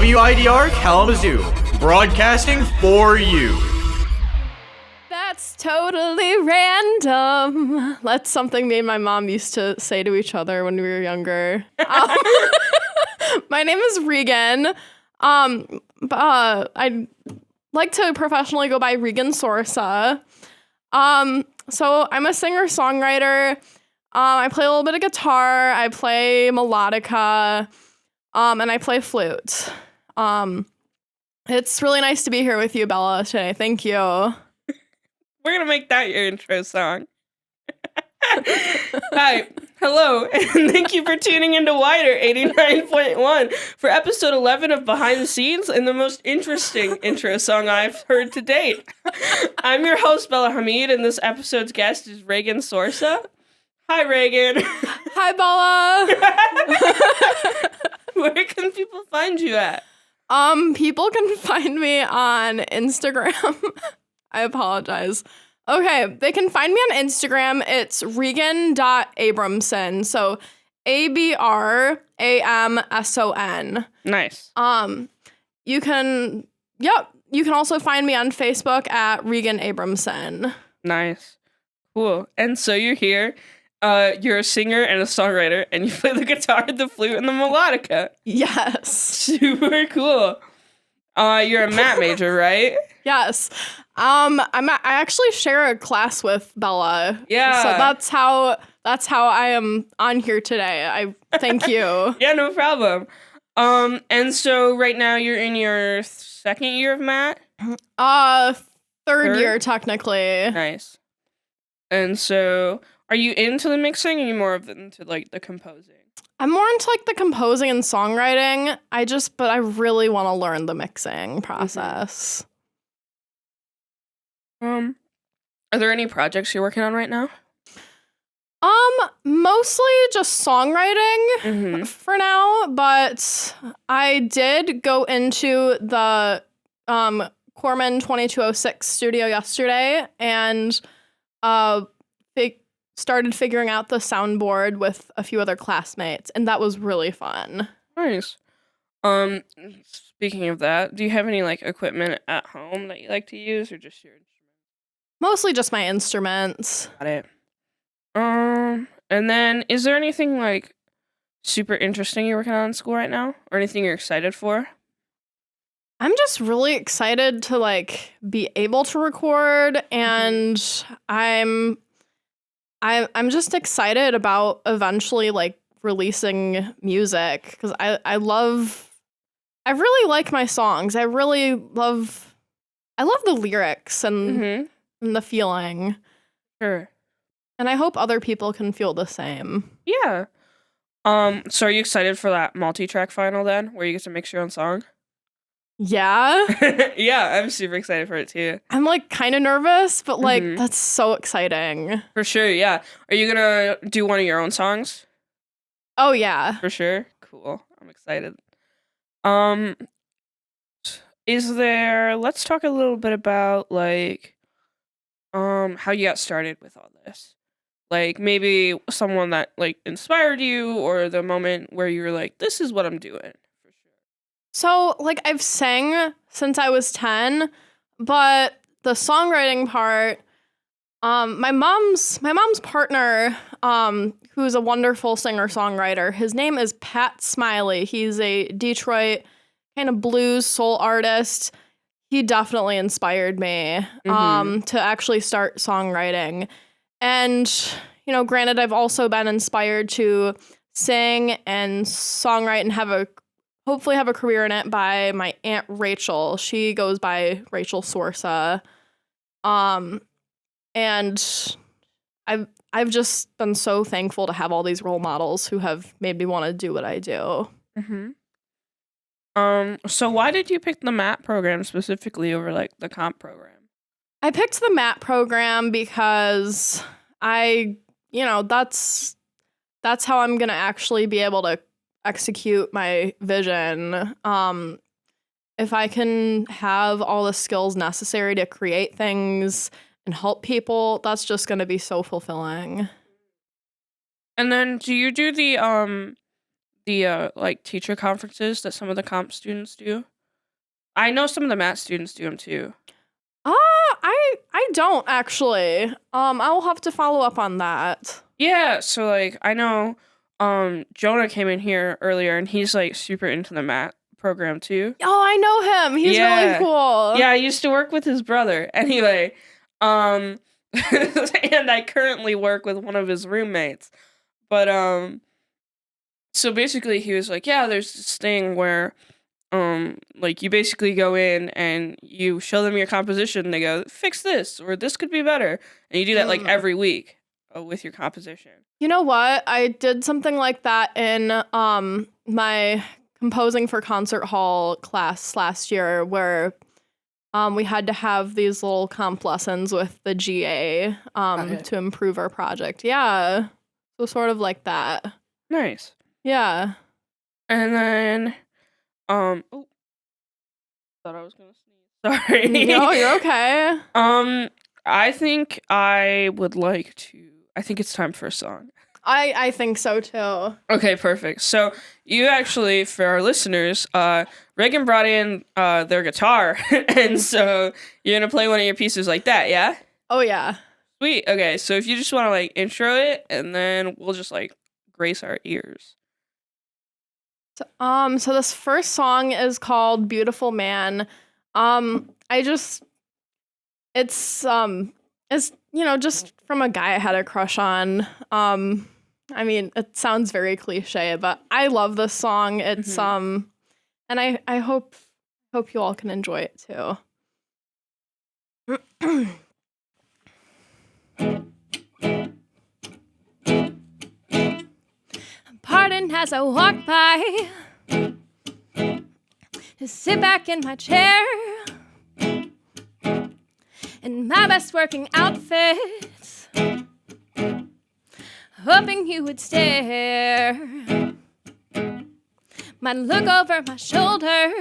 WIDR Kalamazoo, broadcasting for you. That's totally random. That's something me and my mom used to say to each other when we were younger. My name is Regan. I like to professionally go by Regan Sorsa. So I'm a singer-songwriter. I play a little bit of guitar. I play melodica. And I play flute. It's really nice to be here with you, Bella, today. Thank you. We're going to make that your intro song. Hi, hello, and thank you for tuning into WIDR 89.1 for episode 11 of Behind the Scenes and the most interesting intro song I've heard to date. I'm your host, Bella Hamid, and this episode's guest is Regan Sorsa. Hi, Regan. Hi, Bella. Where can people find you at? People can find me on Instagram. I apologize. Okay, they can find me on Instagram. It's regan.abramson. So ABRAMSON. Nice. You can also find me on Facebook at Regan Abramson. Nice. Cool. And so you're here. You're a singer and a songwriter, and you play the guitar, the flute, and the melodica. Yes. Super cool. You're a math major, right? Yes. I actually share a class with Bella. Yeah. So that's how I am on here today. I thank you. Yeah, no problem. And so right now you're in your second year of math? Third year technically. Nice. And so are you into the mixing or are you more into like the composing? I'm more into like the composing and songwriting. But I really want to learn the mixing process. Are there any projects you're working on right now? Mostly just songwriting for now, but I did go into the Corman 2206 studio yesterday and started figuring out the soundboard with a few other classmates, and that was really fun. Nice. Speaking of that, do you have any like equipment at home that you like to use or just your instruments? Mostly just my instruments. Got it. And then is there anything like super interesting you're working on in school right now or anything you're excited for? I'm just really excited to like be able to record, and I'm just excited about eventually like releasing music because I really like my songs. I love the lyrics and the feeling. Sure. And I hope other people can feel the same. Yeah. So are you excited for that multi-track final then, where you get to mix your own song? Yeah. Yeah, I'm super excited for it too. I'm like kind of nervous, but like that's so exciting. For sure, yeah. Are you gonna do one of your own songs? Oh yeah. For sure. Cool. I'm excited. Let's talk a little bit about like how you got started with all this. Like maybe someone that like inspired you or the moment where you were like, this is what I'm doing. For sure. So like I've sang since I was 10, but the songwriting part, my mom's partner, who's a wonderful singer-songwriter, his name is Pat Smiley. He's a Detroit kind of blues soul artist. He definitely inspired me to actually start songwriting. And, you know, granted, I've also been inspired to sing and songwrite and hopefully have a career in it by my Aunt Rachel. She goes by Regan Sorsa. And I've just been so thankful to have all these role models who have made me want to do what I do. So why did you pick the MAT program specifically over like the comp program? I picked the MAT program because that's how I'm going to actually be able to execute my vision. If I can have all the skills necessary to create things and help people, that's just going to be so fulfilling. And then do you do the the like teacher conferences that some of the comp students do? I know some of the math students do them too. I don't actually. I'll have to follow up on that. Yeah, so like I know Jonah came in here earlier and he's like super into the math program too. Oh, I know him. He's really cool. Yeah, I used to work with his brother. Anyway, and I currently work with one of his roommates. But so basically he was like, yeah, there's this thing where like you basically go in and you show them your composition, they go, fix this or this could be better. And you do that like every week with your composition. You know what? I did something like that in my composing for concert hall class last year where we had to have these little comp lessons with the GA to improve our project. Yeah. So sort of like that. Nice. Yeah. And then thought I was gonna sneeze. Sorry. No, you're okay. I think it's time for a song. I think so too. Okay, perfect. So you actually, for our listeners, Regan brought in their guitar, and so you're gonna play one of your pieces like that, yeah? Oh yeah. Sweet. Okay, so if you just want to like intro it, and then we'll just like grace our ears. So this first song is called Beautiful Man. It's just from a guy I had a crush on. I mean, it sounds very cliche, but I love this song. It's and I hope you all can enjoy it too. Pardon as I walk by, sit back in my chair, in my best working outfit, hoping you would stare. Might look over my shoulder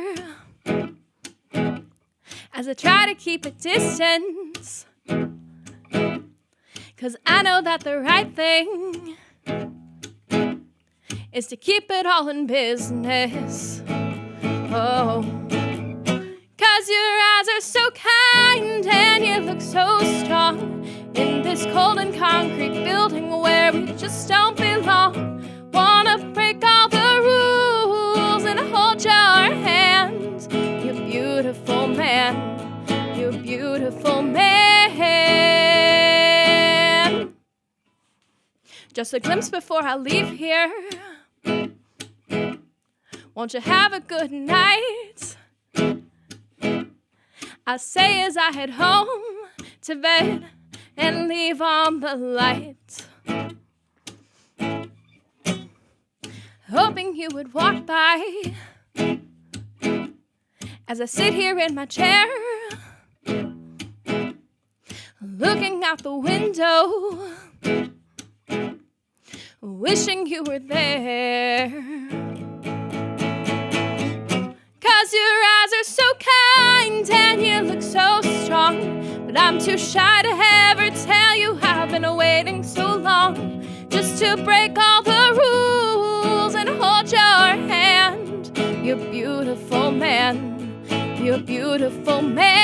as I try to keep a distance, 'cause I know that the right thing is to keep it all in business. Oh, 'cause your eyes are so kind and you look so strong in this cold and concrete building where we just don't belong. Wanna break all the rules and hold your hand. You're beautiful man, you're beautiful man. Just a glimpse before I leave here. Won't you have a good night? I say as I head home to bed and leave on the light, hoping you would walk by as I sit here in my chair, looking out the window, wishing you were there. 'Cause your eyes are so kind and you look so strong, but I'm too shy to ever tell you I've been waiting so long just to break all the rules and hold your hand. You're beautiful man, you're beautiful man.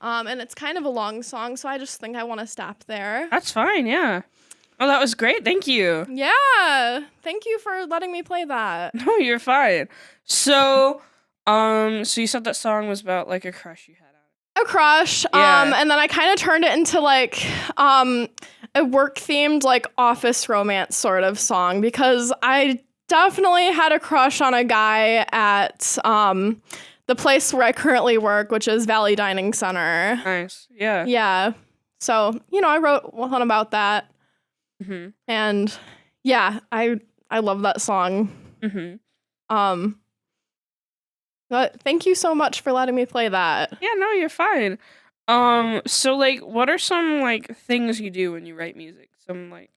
And it's kind of a long song, so I just think I want to stop there. That's fine, yeah. Oh, that was great. Thank you. Yeah. Thank you for letting me play that. No, you're fine. So you said that song was about like a crush you had on it. A crush. Yeah. And then I kind of turned it into like a work-themed like office romance sort of song, because I definitely had a crush on a guy at the place where I currently work, which is Valley Dining Center. Nice. Yeah. Yeah. So, I wrote one about that. Mm-hmm. And yeah, I love that song. Mm-hmm. But thank you so much for letting me play that. Yeah, no, you're fine. So like, what are some like things you do when you write music? Some like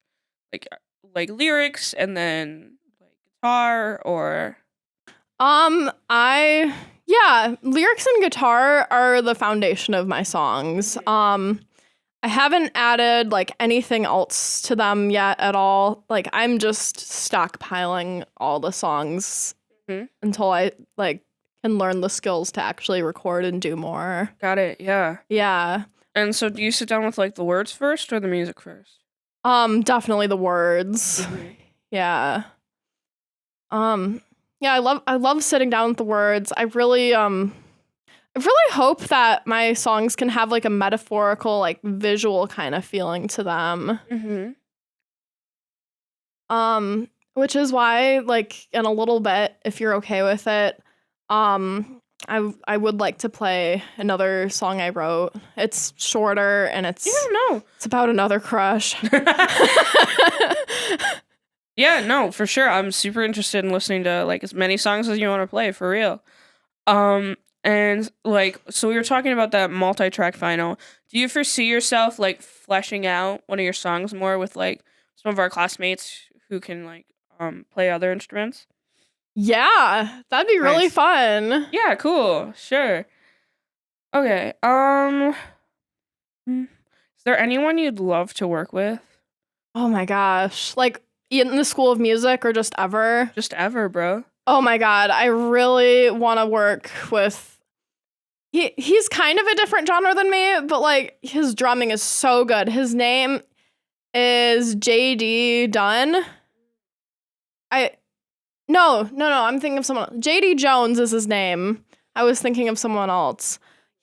lyrics and then like guitar or. Lyrics and guitar are the foundation of my songs. I haven't added like anything else to them yet at all. Like I'm just stockpiling all the songs until I like can learn the skills to actually record and do more. Got it. Yeah. Yeah. And so do you sit down with like the words first or the music first? Definitely the words. Yeah. Yeah, I love sitting down with the words. I really hope that my songs can have like a metaphorical, like visual kind of feeling to them. Which is why, like, in a little bit, if you're okay with it, I would like to play another song I wrote. It's shorter and it's it's about another crush. Yeah, no, for sure. I'm super interested in listening to like as many songs as you want to play, for real. And like, so we were talking about that multi-track final. Do you foresee yourself like fleshing out one of your songs more with like some of our classmates who can like play other instruments? Yeah, that'd be really fun. Yeah, cool. Sure. Okay. Is there anyone you'd love to work with? Oh my gosh. Like in the School of Music or just ever? Just ever, bro. Oh my god, I really want to work with he's kind of a different genre than me, but like his drumming is so good. His name is JD Dunn. No, I'm thinking of someone else. JD Jones is his name. I was thinking of someone else.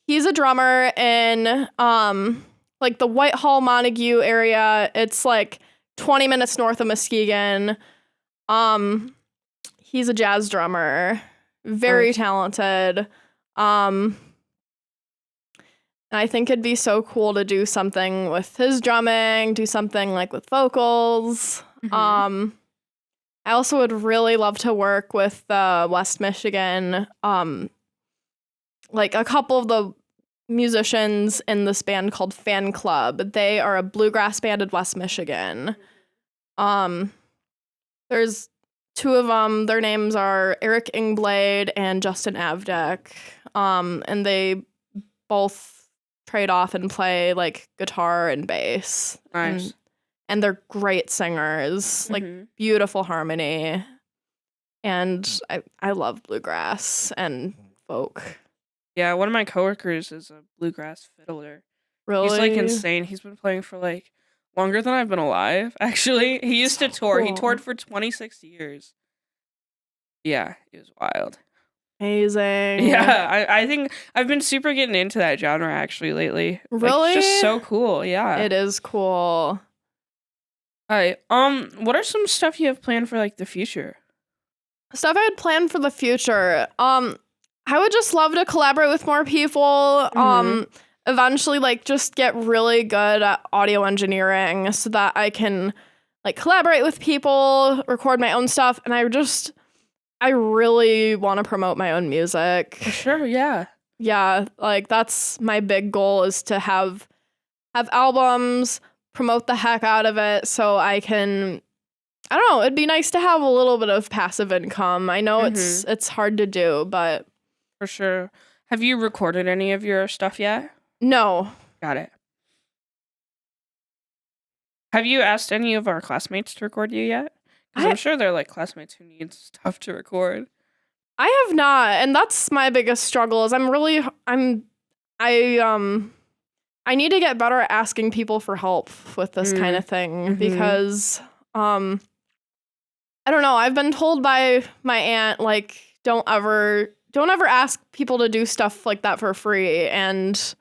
He's a drummer in like the Whitehall Montague area. It's like 20 minutes north of Muskegon. He's a jazz drummer. Very talented. And I think it'd be so cool to do something with his drumming, do something like with vocals. I also would really love to work with West Michigan, like a couple of the musicians in this band called Fan Club. They are a bluegrass band in West Michigan. There's two of them. Their names are Eric Ingblade and Justin Avdek. And they both trade off and play like guitar and bass. Nice. And they're great singers, like beautiful harmony. And I love bluegrass and folk. Yeah, one of my coworkers is a bluegrass fiddler. Really? He's like insane. He's been playing for like longer than I've been alive, actually. He used to tour. He toured for 26 years. Yeah, it was wild. Amazing. Yeah, I think I've been super getting into that genre actually lately. Really? Like, it's just so cool. Yeah. It is cool. Hi. What are some stuff you have planned for like the future? Stuff I would plan for the future. I would just love to collaborate with more people. Eventually like just get really good at audio engineering so that I can like collaborate with people, record my own stuff, and I really want to promote my own music. For sure, yeah. Yeah, like that's my big goal is to have albums, promote the heck out of it so I can, I don't know, it'd be nice to have a little bit of passive income. I know it's hard to do, but for sure. Have you recorded any of your stuff yet? No. Got it. Have you asked any of our classmates to record you yet? Because I'm sure they're like classmates who need stuff to record. I have not, and that's my biggest struggle is I need to get better at asking people for help with this kind of thing because I don't know, I've been told by my aunt like don't ever ask people to do stuff like that for free, and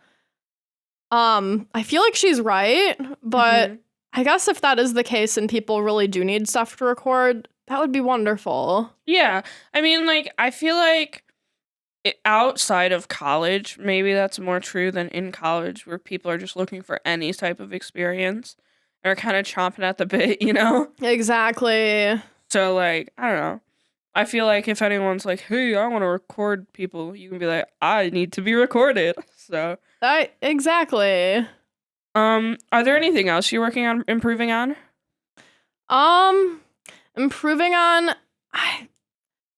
I feel like she's right, but I guess if that is the case and people really do need stuff to record, that would be wonderful. Yeah. I mean, like, I feel like outside of college, maybe that's more true than in college, where people are just looking for any type of experience and are kind of chomping at the bit, you know? Exactly. So, like, I don't know. I feel like if anyone's like, hey, I want to record people, you can be like, I need to be recorded. So. Exactly. Are there anything else you're working on improving on? Improving on,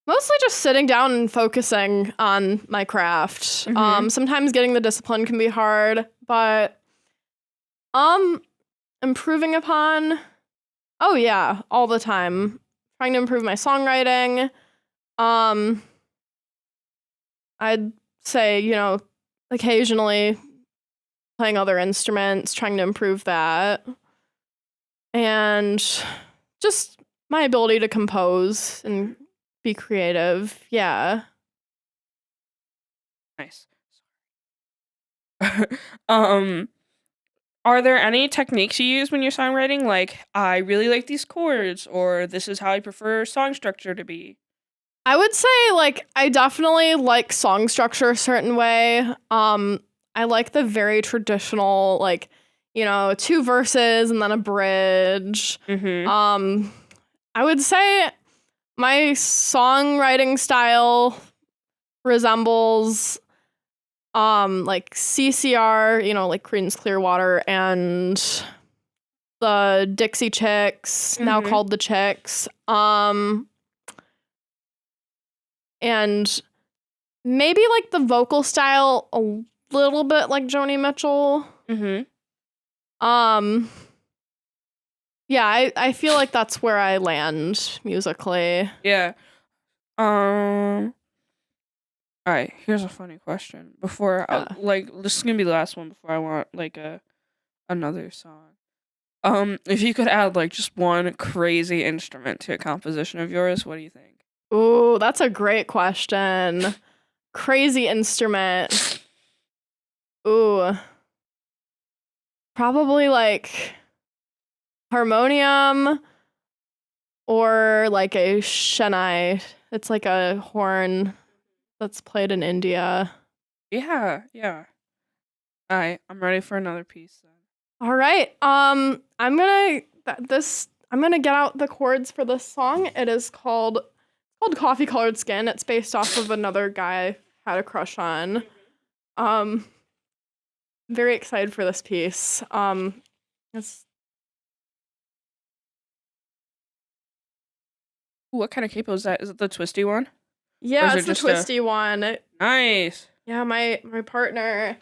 mostly just sitting down and focusing on my craft. Sometimes getting the discipline can be hard, but Improving upon. Oh yeah, all the time. Trying to improve my songwriting. I'd say, occasionally playing other instruments, trying to improve that. And just my ability to compose and be creative. Yeah. Nice. Are there any techniques you use when you're songwriting? Like, I really like these chords, or this is how I prefer song structure to be. I would say, I definitely like song structure a certain way. I like the very traditional, 2 verses and then a bridge. Mm-hmm. I would say my songwriting style resembles CCR, like Creedence Clearwater, and the Dixie Chicks, now called the Chicks. And maybe the vocal style a little bit like Joni Mitchell. Yeah, I feel like that's where I land musically. Yeah. All right, here's a funny question. Before, this is gonna be the last one before I want another song. If you could add just one crazy instrument to a composition of yours, what do you think? Ooh, that's a great question. Crazy instrument. Ooh. Probably harmonium or a shenai. It's a horn that's played in India. Yeah. All right, I'm ready for another piece then. All right. I'm gonna get out the chords for this song. It is called Coffee Colored Skin. It's based off of another guy I had a crush on. Very excited for this piece. What kind of capo is that? Is it the twisty one? Yeah, it's the twisty one. Nice. Yeah, my partner.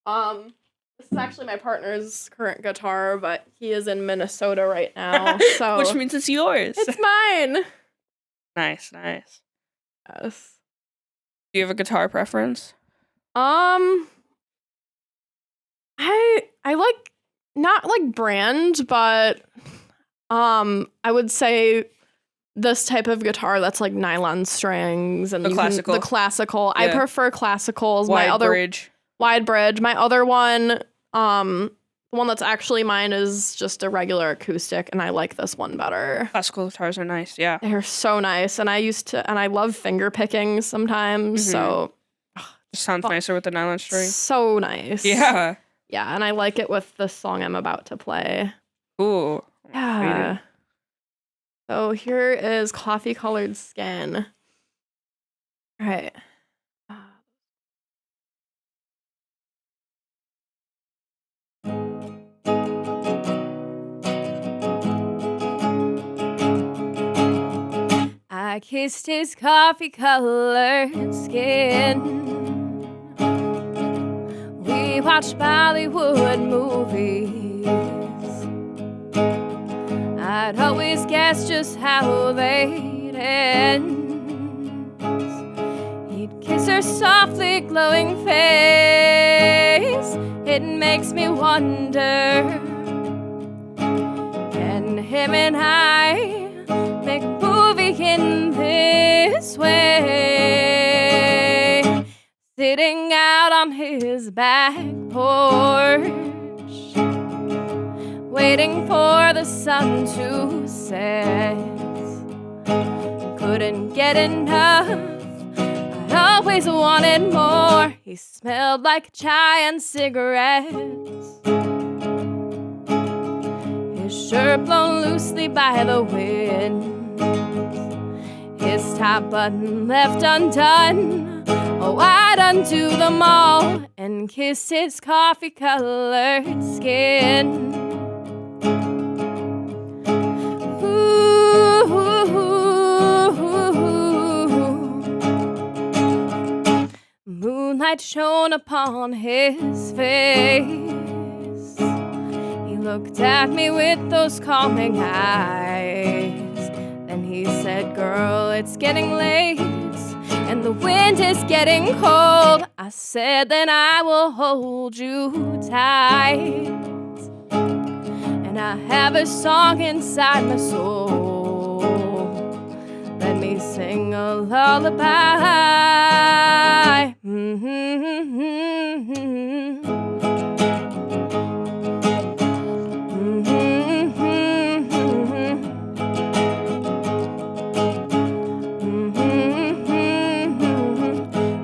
This is actually my partner's current guitar, but he is in Minnesota right now. So which means it's yours. It's mine. Nice. Yes. Do you have a guitar preference? I like not brand, but I would say this type of guitar that's nylon strings and the classical. The classical. Yeah. I prefer classicals. Wide bridge. My other one, the one that's actually mine is just a regular acoustic, and I like this one better. Classical guitars are nice, yeah. They're so nice, and I love finger picking sometimes, so. It sounds nicer with the nylon string. So nice. Yeah. Yeah, and I like it with the song I'm about to play. Ooh. Yeah. So here is Coffee Colored Skin. All right. I kissed his coffee-colored skin. We watched Bollywood movies. I'd always guess just how they'd end. He'd kiss her softly glowing face. It makes me wonder, can him and I make a movie in this way? Sitting out on his back porch, waiting for the sun to set. Couldn't get enough, I always wanted more. He smelled like chai and cigarettes, his shirt blown loosely by the wind, his top button left undone. Oh, I'd undo them all and kiss his coffee-colored skin. Moonlight shone upon his face. looked at me with those calming eyes. Then he said, girl, it's getting late and the wind is getting cold. I said, then I will hold you tight. And I have a song inside my soul. Let me sing a lullaby.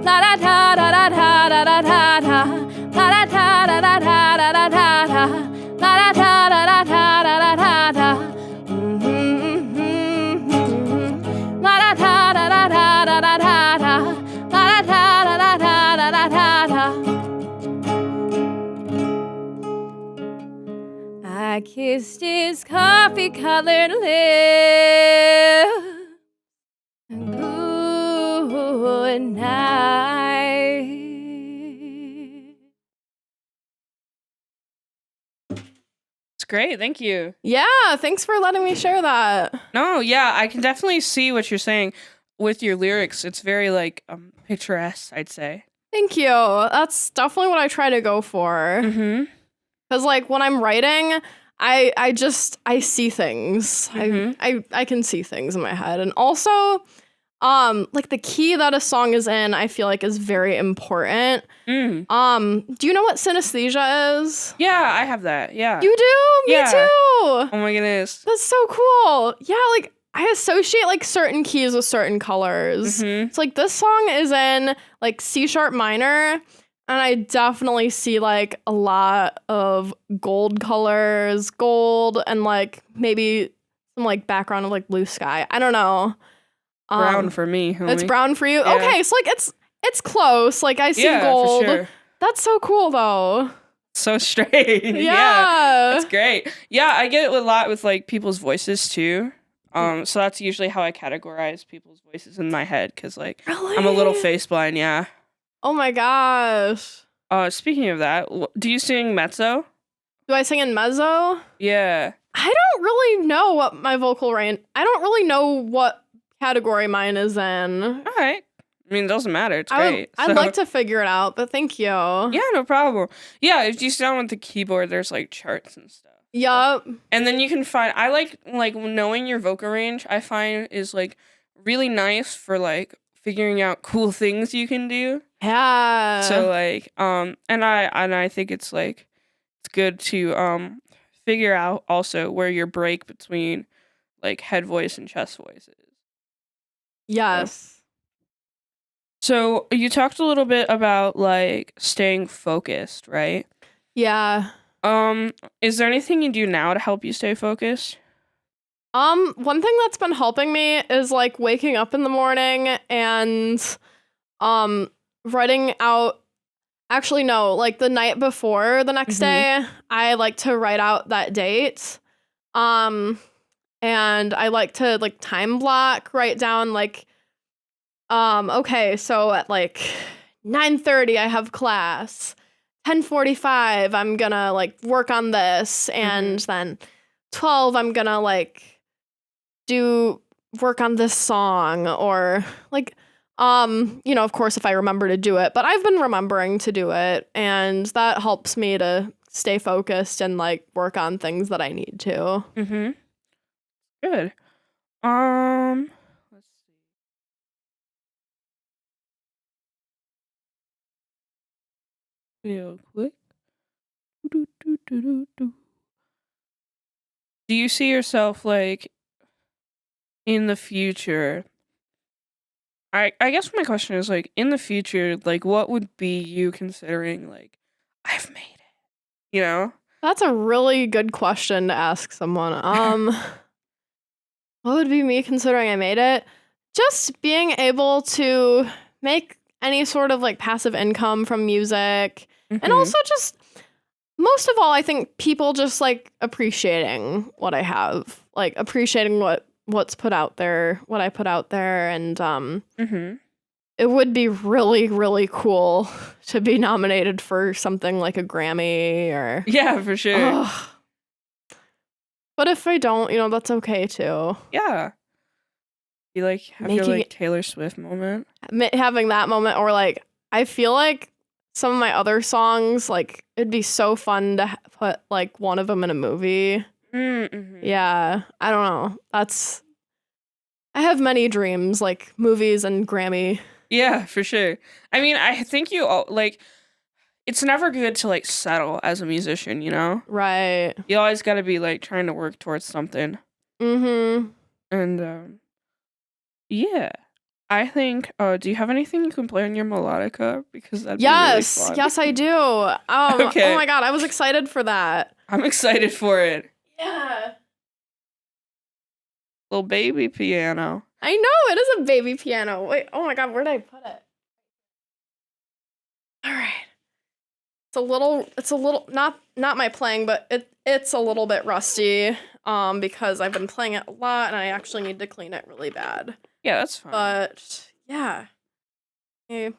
La da da da da da da da da da. La da da da da da da da da da. La da da da da da da da da da. La da da da da da da da da da. La da da da da da da da da. I kissed his coffee-colored lips. Good night. It's great. Thank you. Yeah, thanks for letting me share that. No, yeah, I can definitely see what you're saying with your lyrics. It's very like picturesque, I'd say. Thank you. That's definitely what I try to go for. Mm-hmm. Because like when I'm writing, I see things. Mhm. I can see things in my head. And also, like the key that a song is in, I feel like is very important. Mm. Do you know what synesthesia is? Yeah, I have that. Yeah. You do? Me Yeah. too. Oh my goodness. That's so cool. Yeah, like I associate like certain keys with certain colors. Mhm. So like this song is in like C sharp minor, and I definitely see like a lot of gold colors, gold, and like maybe some like background of like blue sky. I don't know. Brown for me, homie. It's brown for you? Yeah. Okay, so like it's close. Like I see Yeah, gold. for sure. That's so cool though. So straight. Yeah. That's great. Yeah, I get it a lot with like people's voices too. So that's usually how I categorize people's voices in my head because like Really? I'm a little face blind. Yeah. Oh my gosh. Speaking of that, do you sing mezzo? Do I sing in mezzo? Yeah. I don't really know what my vocal range. I don't really know what category mine is in. All right. I mean, it doesn't matter. It's great. I'd like to figure it out, but thank you. Yeah, no problem. Yeah, if you sound with the keyboard, there's like charts and stuff. Yup. And then you can find. I like knowing your vocal range. I find is like really nice for like figuring out cool things you can do. Yeah. So like and I think it's like it's good to figure out also where your break between like head voice and chest voice is. Yes. So you talked a little bit about like staying focused, right? Yeah. Is there anything you do now to help you stay focused? One thing that's been helping me is like waking up in the morning and writing out. Actually, no, like the night before the next day, I like to write out that date. And I like to like time block, write down like, okay, so at like 9:30 I have class. 10:45 I'm gonna like work on this, and then 12 I'm gonna like do work on this song, or like of course if I remember to do it, but I've been remembering to do it, and that helps me to stay focused and like work on things that I need to. Mm-hmm. Good. Let's see. Real quick. Do you see yourself like in the future? I guess my question is like in the future, like what would be you considering like I've made it? You know? That's a really good question to ask someone. What would be me considering I made it? Just being able to make any sort of like passive income from music. And also just most of all, I think people just like appreciating what I have, like appreciating what's put out there, what I put out there. And it would be really, really cool to be nominated for something like a Grammy or. Yeah, for sure. Ugh. But if I don't, that's okay too. Yeah. You like have your like Taylor Swift moment. Having that moment, or like I feel like some of my other songs, like it'd be so fun to put like one of them in a movie. Mm-hmm. Yeah, I don't know. I have many dreams, like movies and Grammy. Yeah, for sure. I mean, I think you all like. It's never good to like settle as a musician, Right. You always got to be like trying to work towards something. Mm-hmm. And yeah, I think. Do you have anything you can play on your melodica? Because that'd be really fun. Yes, I do. Okay. Oh my god, I was excited for that. I'm excited for it. Yeah. Little baby piano. I know, it is a baby piano. Wait, oh my god, where did I put it? All right. It's a little not my playing, but it's a little bit rusty because I've been playing it a lot and I actually need to clean it really bad. Yeah, that's fine. But yeah. Okay.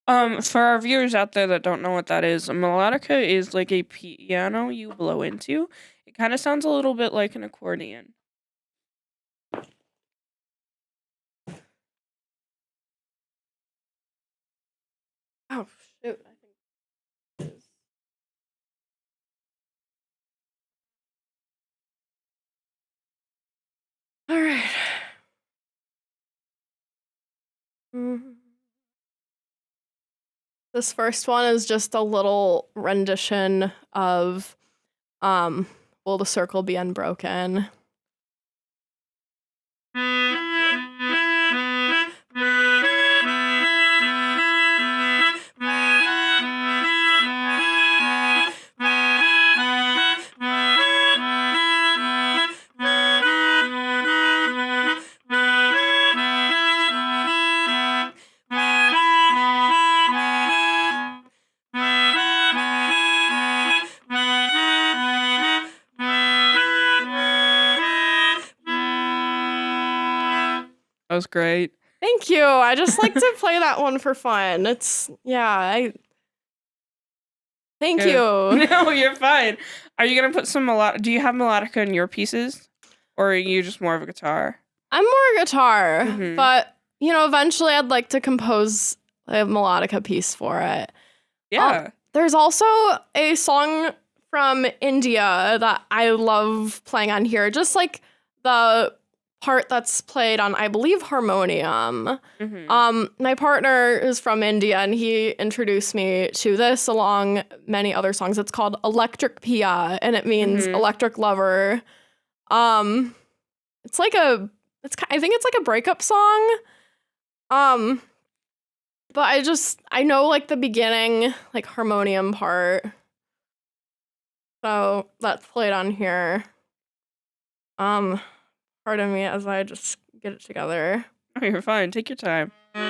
For our viewers out there that don't know what that is, a melodica is like a piano you blow into. It kind of sounds a little bit like an accordion. Oh shoot! I think it is. All right. This first one is just a little rendition of Will the Circle Be Unbroken? That was great. Thank you. I just like to play that one for fun. Thank you. No, you're fine. Are you gonna put some do you have melodica in your pieces? Or are you just more of a guitar? I'm more guitar, Mhm. but eventually I'd like to compose a melodica piece for it. Yeah. There's also a song from India that I love playing on here, just like the part that's played on, I believe, harmonium. Mm-hmm. My partner is from India and he introduced me to this along many other songs. It's called Electric Pia and it means electric lover. I think it's like a breakup song. But I know like the beginning, like harmonium part. So that's played on here. Pardon me as I just get it together. Oh, you're fine. Take your time. All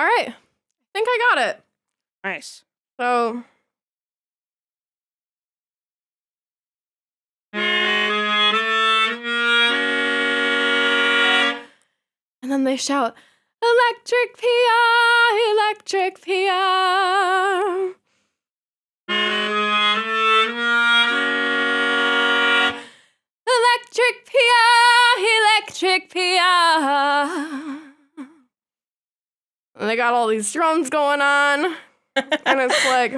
right. I think I got it. Nice. So. And then they shout, Electric Pia, Electric Pia. Electric Pia, Electric Pia. And they got all these drums going on. And it's like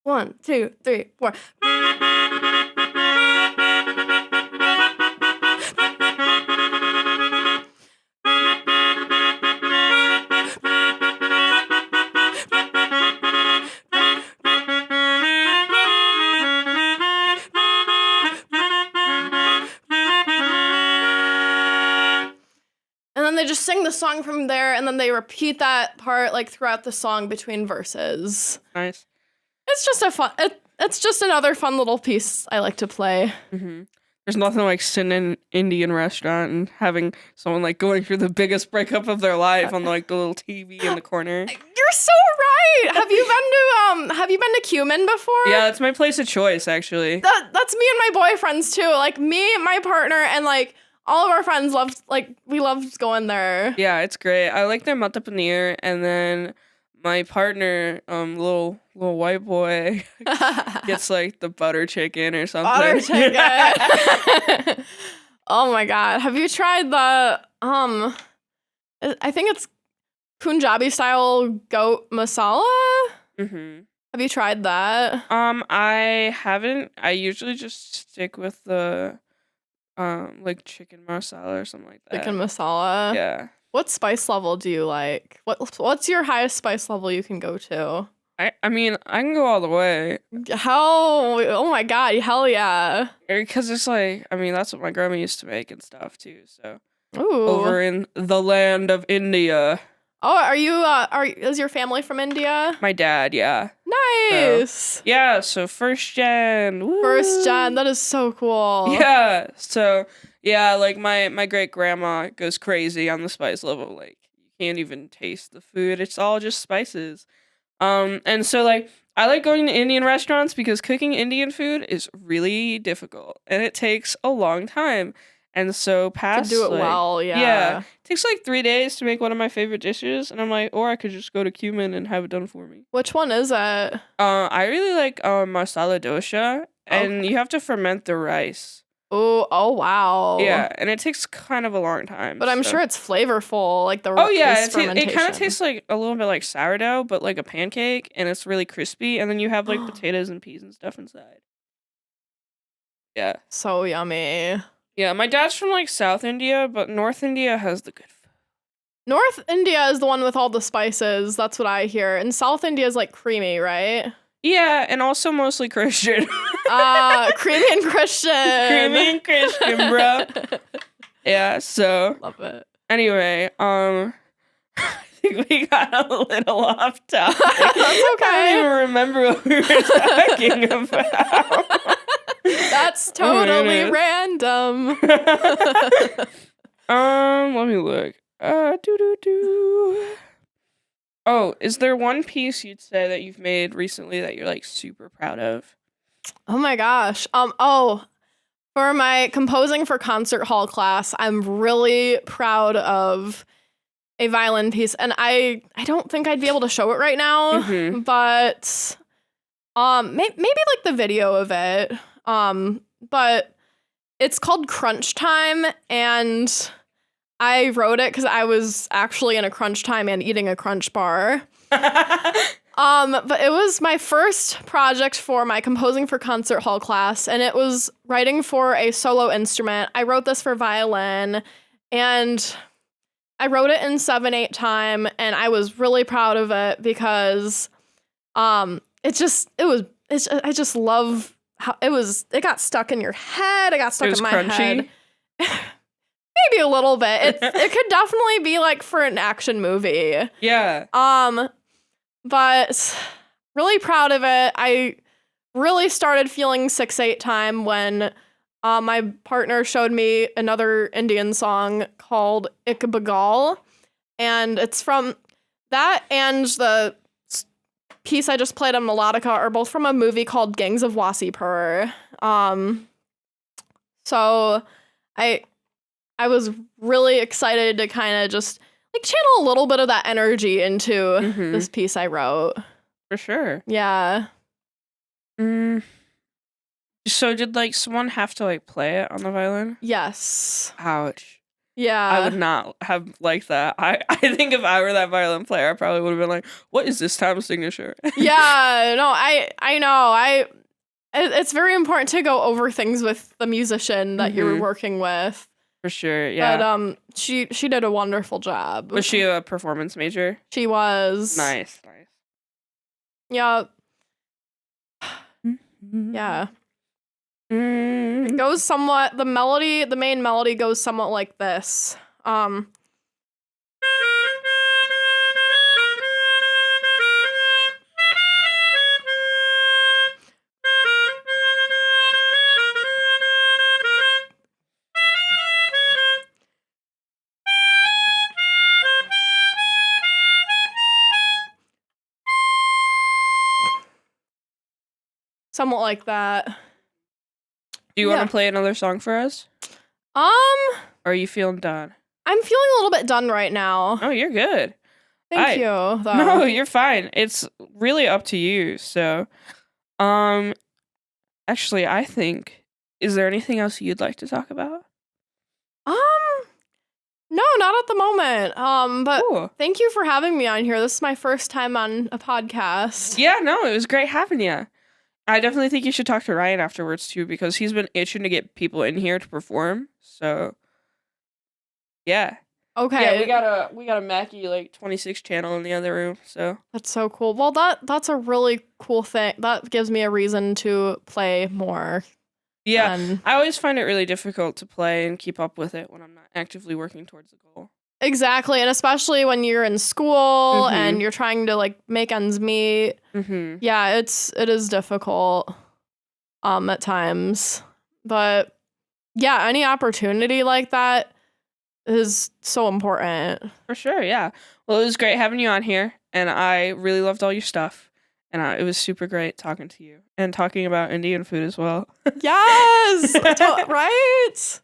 1, 2, 3, 4. And then they just sing the song from there, and then they repeat that part like throughout the song between verses. Nice. It's just it's just another fun little piece I like to play. Mm-hmm. There's nothing like sitting in an Indian restaurant and having someone like going through the biggest breakup of their life on like the little TV in the corner. You're so right. Have you been to Cumin before? Yeah, it's my place of choice actually. That's me and my boyfriends too. Like me, my partner, and like all of our friends loved, we loved going there. Yeah, it's great. I like their melt up in the air, and then my partner, little white boy, gets like the butter chicken or something. Butter chicken. Oh my god. Have you tried the I think it's Punjabi style goat masala? Mm-hmm. Have you tried that? I haven't. I usually just stick with the like chicken masala or something like that. Chicken masala? Yeah. What spice level do you like? What's your highest spice level you can go to? I mean, I can go all the way. Oh my god, hell yeah. Because it's like, I mean, that's what my grandma used to make and stuff too. So Ooh. over in the land of India. Oh, is your family from India? My dad, yeah. Nice. So, yeah, so first gen. Woo. First gen, that is so cool. Yeah. So yeah, like my great grandma goes crazy on the spice level. Like you can't even taste the food. It's all just spices. And so like I like going to Indian restaurants because cooking Indian food is really difficult and it takes a long time. And so past to do it like, well, yeah. Yeah. It takes like 3 days to make one of my favorite dishes, and I'm like, or I could just go to Cumin and have it done for me. Which one is it? I really like masala dosha, and you have to ferment the rice. Oh wow. Yeah, and it takes kind of a long time. But I'm sure it's flavorful, like the Oh yeah, rice fermentation. it kind of tastes like a little bit like sourdough, but like a pancake, and it's really crispy, and then you have like potatoes and peas and stuff inside. Yeah. So yummy. Yeah, my dad's from like South India, but North India has the good food. North India is the one with all the spices. That's what I hear. And South India is like creamy, right? Yeah, and also mostly Christian. Creamy and Christian. Creamy and Christian, bro. Yeah, so. Love it. Anyway, I think we got a little off topic. That's okay. I don't even remember what we were talking about. That's totally random. Let me look. Oh, is there one piece you'd say that you've made recently that you're like super proud of? Oh my gosh. For my composing for concert hall class, I'm really proud of a violin piece, and I don't think I'd be able to show it right now, but maybe like the video of it. But it's called Crunch Time, and I wrote it because I was actually in a crunch time and eating a crunch bar. But it was my first project for my composing for concert hall class, and it was writing for a solo instrument. I wrote this for violin, and I wrote it in 7/8 time, and I was really proud of it because I just love how it got stuck in your head. It got stuck in my head. Maybe a little bit. It could definitely be like for an action movie. Yeah. But really proud of it. I really started feeling 6/8 time when my partner showed me another Indian song called Ik Bagal, and it's from that and the piece I just played on melodica are both from a movie called Gangs of Wasseypur. So I was really excited to kind of just like channel a little bit of that energy into this piece I wrote. For sure. Yeah. So did like someone have to like play it on the violin? Yes. Ouch. Yeah. I would not have liked that. I think if I were that violin player, I probably would have been like, what is this time signature? Yeah, no, I know. It's very important to go over things with the musician that you're working with. For sure, yeah. But she did a wonderful job. Was she a performance major? She was. Nice. Yeah. Yeah. It goes somewhat, the main melody goes somewhat like this. Somewhat like that. Do you want to play another song for us? Or are you feeling done? I'm feeling a little bit done right now. Oh, you're good. Thank you, though. No, you're fine. It's really up to you. So, actually, I think, is there anything else you'd like to talk about? No, not at the moment. But Cool. thank you for having me on here. This is my first time on a podcast. Yeah, no, it was great having you. I definitely think you should talk to Ryan afterwards too, because he's been itching to get people in here to perform. So, yeah. Okay. Yeah, we got a Mackie like 26 channel in the other room. So That's so cool. Well, that's a really cool thing. That gives me a reason to play more. yeah, And I always find it really difficult to play and keep up with it when I'm not actively working towards a goal. exactly, and especially when you're in school Mhm. and you're trying to like make ends meet. Mm-hmm. Yeah, it is difficult at times. But yeah, any opportunity like that is so important. For sure, yeah. Well, it was great having you on here, and I really loved all your stuff. And it was super great talking to you and talking about Indian food as well. Yes, right?